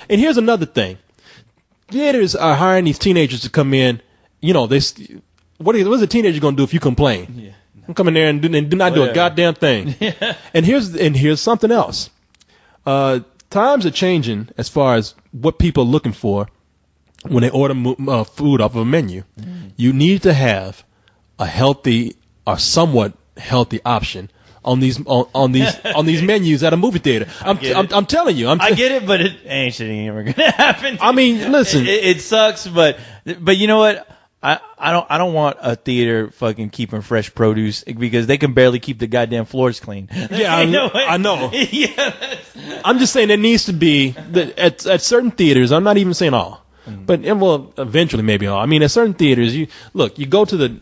And here's another thing: theaters are hiring these teenagers to come in. You know, what's a teenager gonna do if you complain? Yeah. I'm coming there and do not do a goddamn thing. Yeah. And here's something else. Times are changing as far as what people are looking for when they order food off of a menu. You need to have a healthy or somewhat healthy option on these menus at a movie theater. I'm telling you. I get it, but it ain't shit ain't ever gonna happen. I mean, listen, it sucks, but you know what? I don't want a theater fucking keeping fresh produce because they can barely keep the goddamn floors clean. Yeah, I know. Yeah, I'm just saying there needs to be at certain theaters. I'm not even saying all, but well, eventually maybe all. I mean, at certain theaters, you go to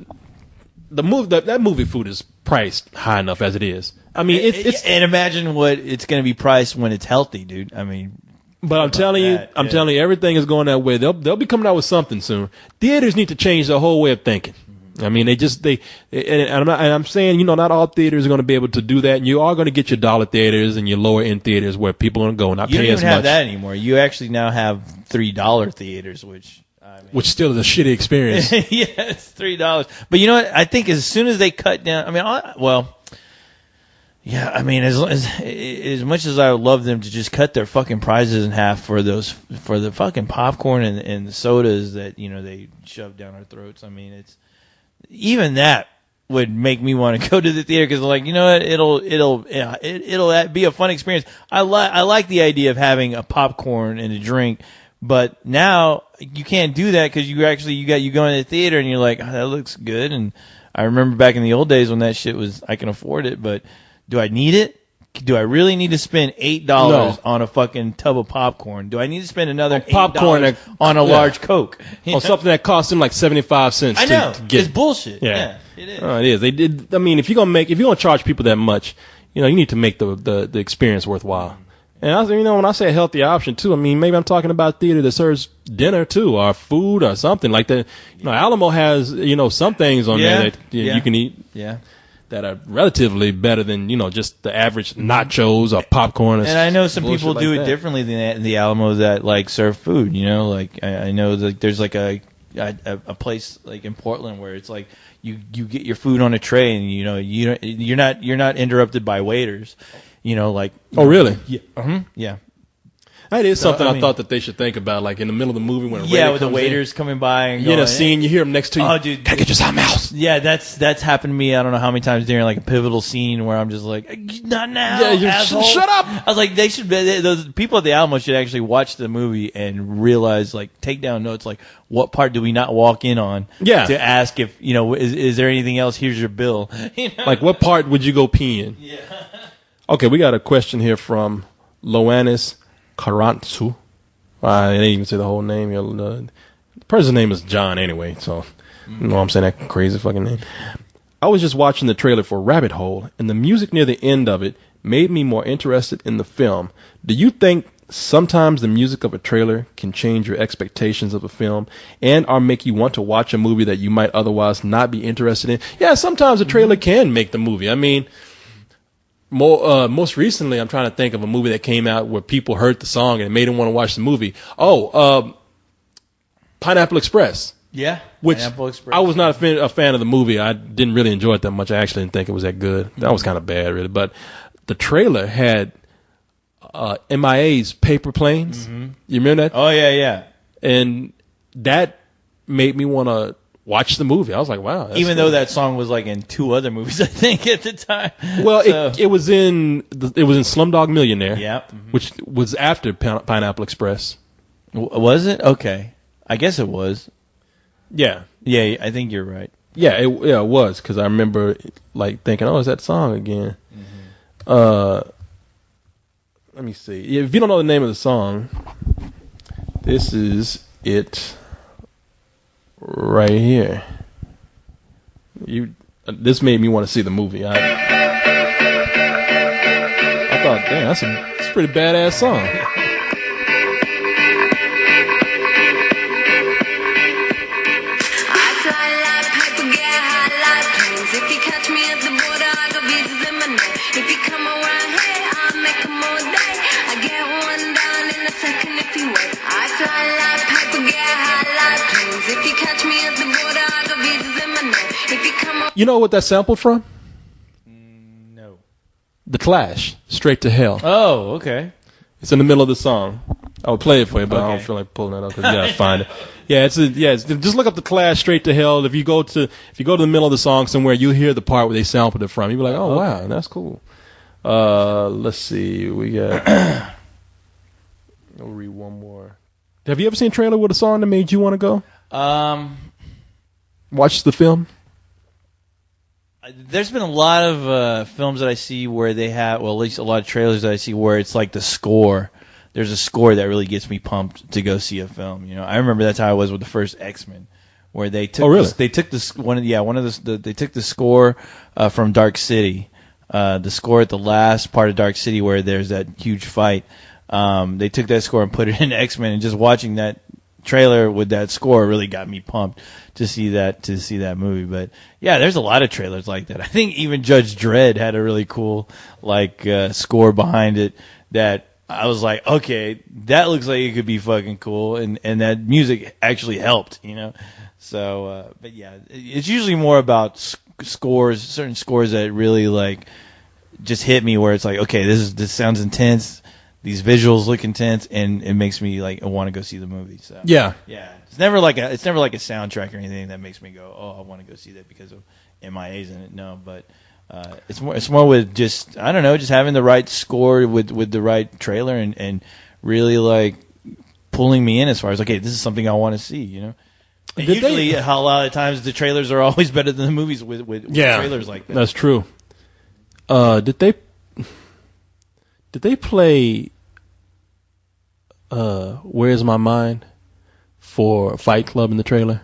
that movie food is priced high enough as it is. I mean, it's and imagine what it's going to be priced when it's healthy, dude. I mean. But I'm telling you, everything is going that way. They'll be coming out with something soon. Theaters need to change their whole way of thinking. I mean, I'm saying, not all theaters are going to be able to do that. And you are going to get your dollar theaters and your lower end theaters where people are going to go and not pay as much. You don't even have that anymore. You actually now have $3 theaters, which still is a shitty experience. Yeah, it's $3. But you know what? I think as soon as they cut down, yeah, I mean, as much as I would love them to just cut their fucking prices in half for the fucking popcorn and the sodas that they shove down our throats. I mean, even that would make me want to go to the theater because like, you know what, it'll be a fun experience. I like the idea of having a popcorn and a drink, but now you can't do that because you go in the theater and you're like, oh, that looks good. And I remember back in the old days when that shit was I can afford it, but. Do I need it? Do I really need to spend $8 on a fucking tub of popcorn? Do I need to spend another $8 on a large Coke? Or something that cost them like 75 cents. I know. To get. It's bullshit. Yeah, it is. It is. They did. I mean, if you're gonna charge people that much, you need to make the experience worthwhile. And when I say a healthy option too, I mean maybe I'm talking about theater that serves dinner too, or food or something like that. Alamo has some things on there that you can eat. Yeah. That are relatively better than just the average nachos or popcorn. And I know some people do it differently than the Alamo that like serve food. Like I know that there's like a place like in Portland where it's like you get your food on a tray and you're not interrupted by waiters. Like oh really? Yeah. Yeah. That is something I thought that they should think about, like in the middle of the movie when with the waiters coming by and going, scene, you hear them next to you. Oh, dude, can I get you something else? Yeah, that's happened to me. I don't know how many times during like a pivotal scene where I'm just like, not now, asshole. Shut up. I was like, those people at the Alamo should actually watch the movie and realize, like, take down notes, like, what part do we not walk in on? Yeah. To ask if is there anything else? Here's your bill. Like, what part would you go pee in? Yeah. Okay, we got a question here from Loanis Karantsu. I didn't even say the whole name. The person's name is John anyway, so I'm saying that crazy fucking name. I was just watching the trailer for Rabbit Hole, and the music near the end of it made me more interested in the film. Do you think sometimes the music of a trailer can change your expectations of a film or make you want to watch a movie that you might otherwise not be interested in? Yeah, sometimes a trailer can make the movie. I mean, most recently, I'm trying to think of a movie that came out where people heard the song and it made them want to watch the movie. Pineapple Express. Yeah, which Pineapple Express. I was not a fan of the movie. I didn't really enjoy it that much. I actually didn't think it was that good. That was kind of bad, really. But the trailer had MIA's Paper Planes. Mm-hmm. You remember that? Oh, yeah. And that made me want to watch the movie. I was like, wow. Even though that song was like in 2 other movies, I think at the time. Well, so. it was in Slumdog Millionaire. Yeah. Mm-hmm. Which was after Pineapple Express. Was it? Okay. I guess it was. Yeah. Yeah, I think you're right. Yeah, it was because I remember like thinking, oh, it's that song again. Mm-hmm. Let me see. If you don't know the name of the song, this is it. Right here. This made me want to see the movie. I thought, damn, that's a pretty badass song. I fly like paper, get high like planes. If you catch me at the border, I got visas in my name. If you come around here, I'll make 'em all day. I get one down in a second if he was. I fly like paper, get high like planes. If you catch me at the border, I got visas in my name. If you come up, You know what that's sampled from? No. The Clash, Straight to Hell. Oh, okay. It's in the middle of the song. I'll play it for you, but I Okay. don't feel like pulling it up because you gotta find it. Yeah, just look up The Clash, Straight to Hell. If you go to the middle of the song somewhere, you'll hear the part where they sampled it from. You'll be like, oh wow, that's cool. Let's see, we got. I'll read one more. Have you ever seen a trailer with a song that made you want to go watch the film? There's been a lot of films that I see where they have, well, at least a lot of trailers that I see where it's like the score. There's a score that really gets me pumped to go see a film. You know, I remember that's how I was with the first X-Men, where they took they took the score from Dark City, the score at the last part of Dark City where there's that huge fight. They took that score and put it in X-Men, and just watching that trailer with that score really got me pumped to see that movie. But yeah, there's a lot of trailers like that. I think even Judge Dredd had a really cool score behind it that I was like, okay, that looks like it could be fucking cool, and that music actually helped, you know. So, but yeah, it's usually more about scores, certain scores that really like just hit me where it's like, okay, this sounds intense. These visuals look intense, and it makes me like want to go see the movie. So Yeah. it's never like a soundtrack or anything that makes me go, oh, I want to go see that because of MIA's in it. No, but it's more with just, I don't know, just having the right score with the right trailer and really like pulling me in as far as, okay, this is something I want to see, you know. And usually, a lot of times the trailers are always better than the movies with trailers like that. That's true. Did they play Where's My Mind for Fight Club in the trailer?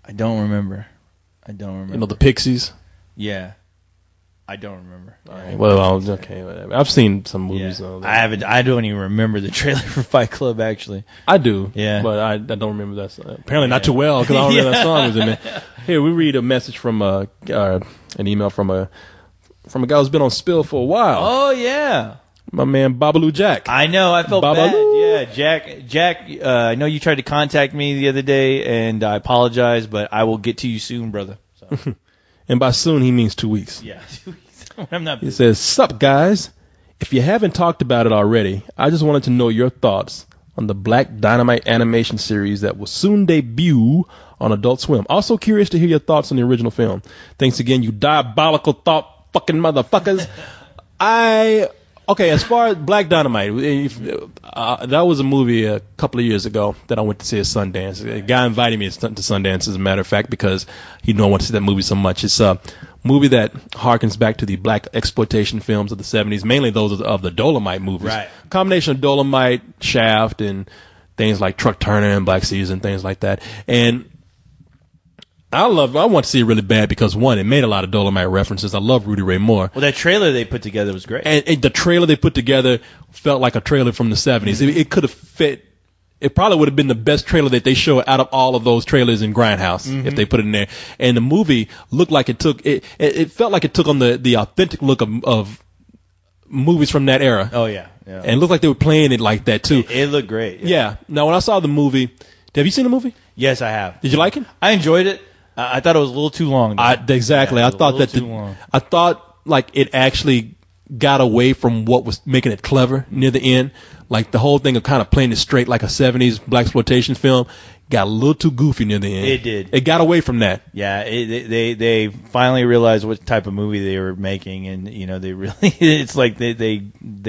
I don't remember. You know, the Pixies? Yeah. I don't remember. All right. Well, okay, whatever. I've seen some movies. Yeah. I don't even remember the trailer for Fight Club, actually. I do. Yeah. But I don't remember that song. Apparently not too well because I don't remember that song was in there. Here, we read a message from an email from a guy who's been on Spill for a while. Oh, yeah. My man Babalu Jack. I know. I felt Babalu. bad. Yeah, Jack. I know you tried to contact me the other day, and I apologize, but I will get to you soon, brother. So. And by soon, he means 2 weeks. Yeah, 2 weeks. I'm not busy. He says, "Sup, guys? If you haven't talked about it already, I just wanted to know your thoughts on the Black Dynamite animation series that will soon debut on Adult Swim. Also curious to hear your thoughts on the original film. Thanks again, you diabolical thought fucking motherfuckers." Okay, as far as Black Dynamite, that was a movie a couple of years ago that I went to see at Sundance. A guy invited me to Sundance, as a matter of fact, because he knew I wanted to see that movie so much. It's a movie that harkens back to the black exploitation films of the 70s, mainly those of the Dolomite movies. Right. Combination of Dolomite, Shaft, and things like Truck Turner and Black Season, things like that. And I want to see it really bad because, one, it made a lot of Dolomite references. I love Rudy Ray Moore. Well, that trailer they put together was great. And the trailer they put together felt like a trailer from the 70s. It could have fit. It probably would have been the best trailer that they showed out of all of those trailers in Grindhouse if they put it in there. And the movie looked like it felt like it took on the authentic look of movies from that era. Oh, yeah. And it looked like they were playing it like that, too. It looked great. Yeah. Now, when I saw the movie, have you seen the movie? Yes, I have. Did you like it? I enjoyed it. I thought it was a little too long. Exactly. Yeah, I thought that I thought like it actually got away from what was making it clever near the end. Like the whole thing of kind of playing it straight like a 70s blaxploitation film got a little too goofy near the end. It did. It got away from that. Yeah, they finally realized what type of movie they were making, and you know they really it's like they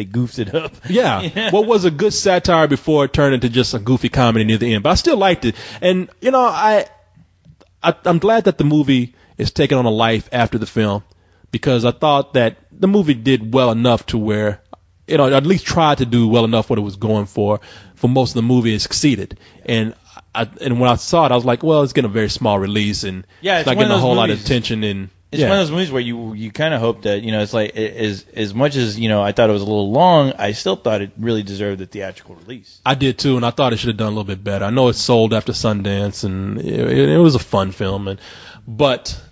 goofed it up. Yeah. What was a good satire before it turned into just a goofy comedy near the end, but I still liked it. And you know, I'm glad that the movie is taking on a life after the film, because I thought that the movie did well enough to where, you know, at least tried to do well enough what it was going for most of the movie. It succeeded. And when I saw it, I was like, well, it's getting a very small release, and it's not getting a whole lot of attention. And it's one of those movies where you kind of hope that, you know, it's like as much as, you know, I thought it was a little long, I still thought it really deserved a theatrical release. I did too, and I thought it should have done a little bit better. I know it sold after Sundance, and it was a fun film, but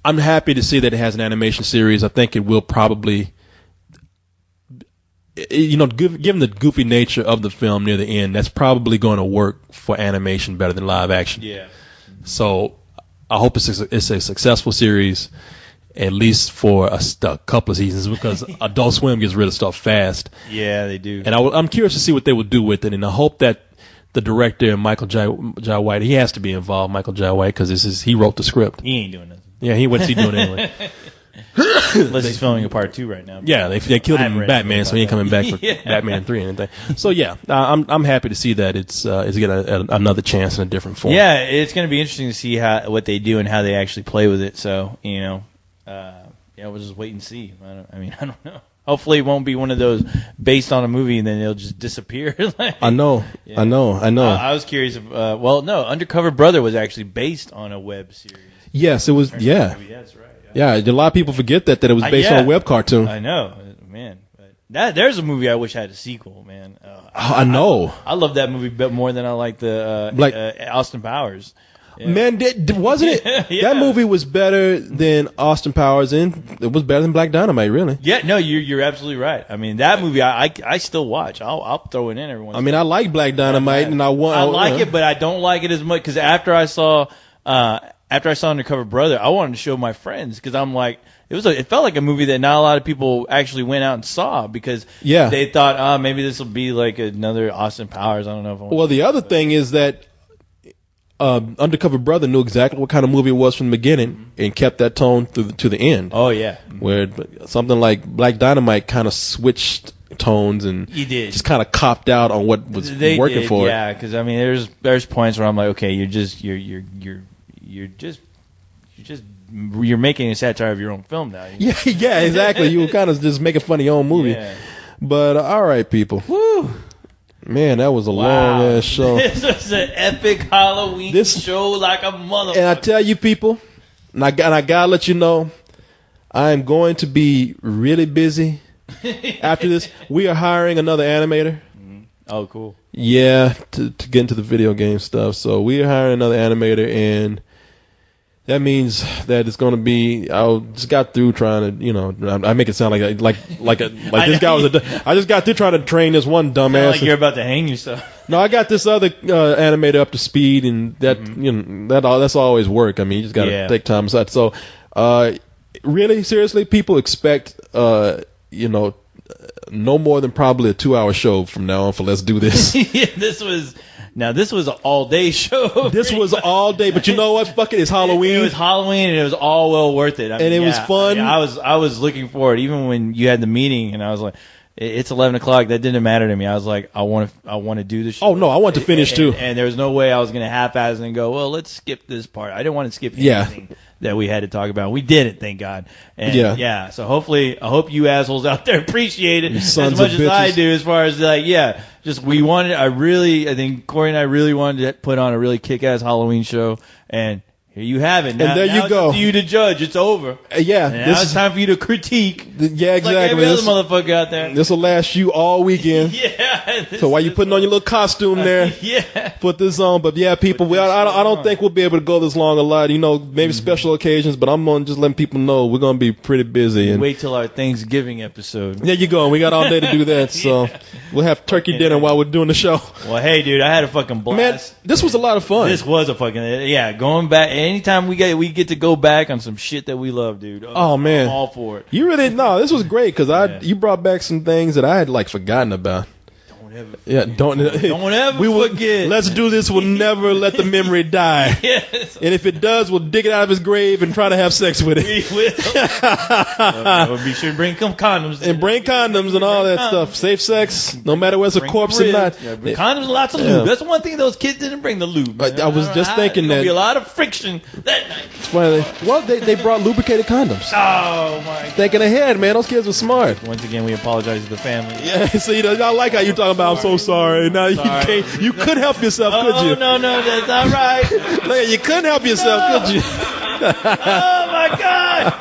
I'm happy to see that it has an animation series. I think it will probably given the goofy nature of the film near the end, that's probably going to work for animation better than live action. Yeah. So I hope it's a successful series, at least for a couple of seasons, because Adult Swim gets rid of stuff fast. Yeah, they do. And I'm curious to see what they will do with it, and I hope that the director, Michael Jai White, he has to be involved, Michael Jai White, because he wrote the script. He ain't doing nothing. Yeah, what's he doing anyway? Unless he's filming a part 2 right now. Yeah, they killed him in Batman, so he ain't coming back for Batman 3 or anything. So yeah, I'm happy to see that it's getting another chance in a different form. Yeah, it's going to be interesting to see what they do and how they actually play with it. So we'll just wait and see. I don't know. Hopefully, it won't be one of those based on a movie and then it'll just disappear. I know. I was curious if, no, Undercover Brother was actually based on a web series. Yes, it was. Yeah. That's right. Yeah, a lot of people forget that it was based on a web cartoon. I know, man. There's a movie I wish had a sequel, man. I know. I love that movie more than I like the Austin Powers. Yeah. Man, wasn't it? Yeah. That movie was better than Austin Powers, and it was better than Black Dynamite, really. Yeah, no, you're absolutely right. I mean, that movie I still watch. I'll throw it in every once. I mean, I like Black Dynamite, and I like it, but I don't like it as much because after I saw Undercover Brother, I wanted to show my friends because I'm like, it felt like a movie that not a lot of people actually went out and saw because they thought, maybe this will be like another Austin Powers. I don't know if I want the other thing is that Undercover Brother knew exactly what kind of movie it was from the beginning and kept that tone to the end. Oh yeah, where something like Black Dynamite kind of switched tones and he did just kind of copped out on what was working for it. Yeah, because I mean, there's points where I'm like, okay, you're making a satire of your own film now. Yeah, exactly. You were kind of just making fun of your own movie. Yeah. But all right, people. Woo. Man, that was a long ass show. This was an epic Halloween show like a motherfucker. And I tell you, people, and I gotta let you know, I am going to be really busy after this. We are hiring another animator. Oh, cool. Yeah, to get into the video game stuff. So we are hiring another animator, and that means that it's going to be. I just got through trying to, I make it sound like this guy was I just got through trying to train this one dumbass. Like you're about to hang yourself. No, I got this other animator up to speed, and that that's always work. I mean, you just got to take time aside. So, really, seriously, people expect no more than probably a 2-hour show from now on for Let's Do This. Yeah, this was an all-day show. This was all day, but you know what? Fuck it, it's Halloween. It was Halloween, and it was all well worth it. It was fun. I was looking forward, even when you had the meeting, and I was like, it's 11 o'clock. That didn't matter to me. I was like, I want to do the show. Oh no, I want to finish too. And there was no way I was going to half-ass and go, well, let's skip this part. I didn't want to skip anything that we had to talk about. We did it, thank God. And so hopefully, I hope you assholes out there appreciate it as much as I do. As far as I think Corey and I really wanted to put on a really kick-ass Halloween show, and here you have it. Now, there you go. It's up to you to judge. It's over. Yeah. And now it's time for you to critique. Yeah, exactly. Like every other motherfucker out there. This will last you all weekend. Yeah. So while you're putting on your little costume there, put this on. But yeah, people, I don't think we'll be able to go this long a lot. Maybe special occasions, but I'm going to just letting people know we're going to be pretty busy. And wait till our Thanksgiving episode. There you go. We got all day to do that. So we'll have turkey dinner while we're doing the show. Well, hey, dude, I had a fucking blast. Man, this was a lot of fun. This was a fucking, going back. Anytime we get to go back on some shit that we love, dude. Oh man, I'm all for it. This was great because you brought back some things that I had forgotten about. Don't ever forget. Let's Do This will never let the memory die. Yes. And if it does, we'll dig it out of his grave and try to have sex with it. We will. We'll be sure to bring some condoms. And bring condoms and all that stuff. Safe sex, no matter whether it's a corpse or not. Yeah, condoms and lots of lube. That's one thing those kids didn't bring, the lube. I was just thinking that. There'll be a lot of friction that night. They brought lubricated condoms. Oh, my God. Thinking ahead, man. Those kids were smart. Once again, we apologize to the family. Yeah, see, I like how you talking about, I'm so sorry. Now you couldn't help yourself, could you? No, that's not right. Look, you couldn't help yourself, could you? Oh my God!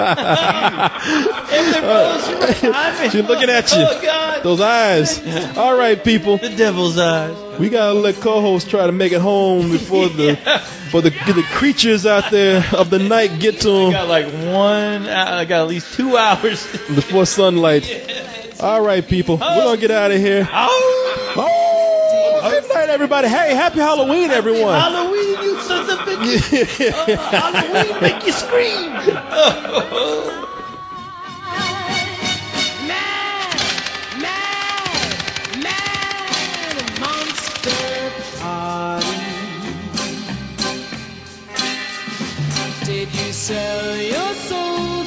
She's looking at you. Oh God! Those eyes. All right, people. The devil's eyes. We gotta let co-host try to make it home before the creatures out there of the night get to them. I got at least 2 hours before sunlight. All right, people. We're going to get out of here. Good night, everybody. Hey, happy Halloween, everyone. Halloween, you sons of bitches. Halloween, make you scream. Mad monster party. Did you sell your soul?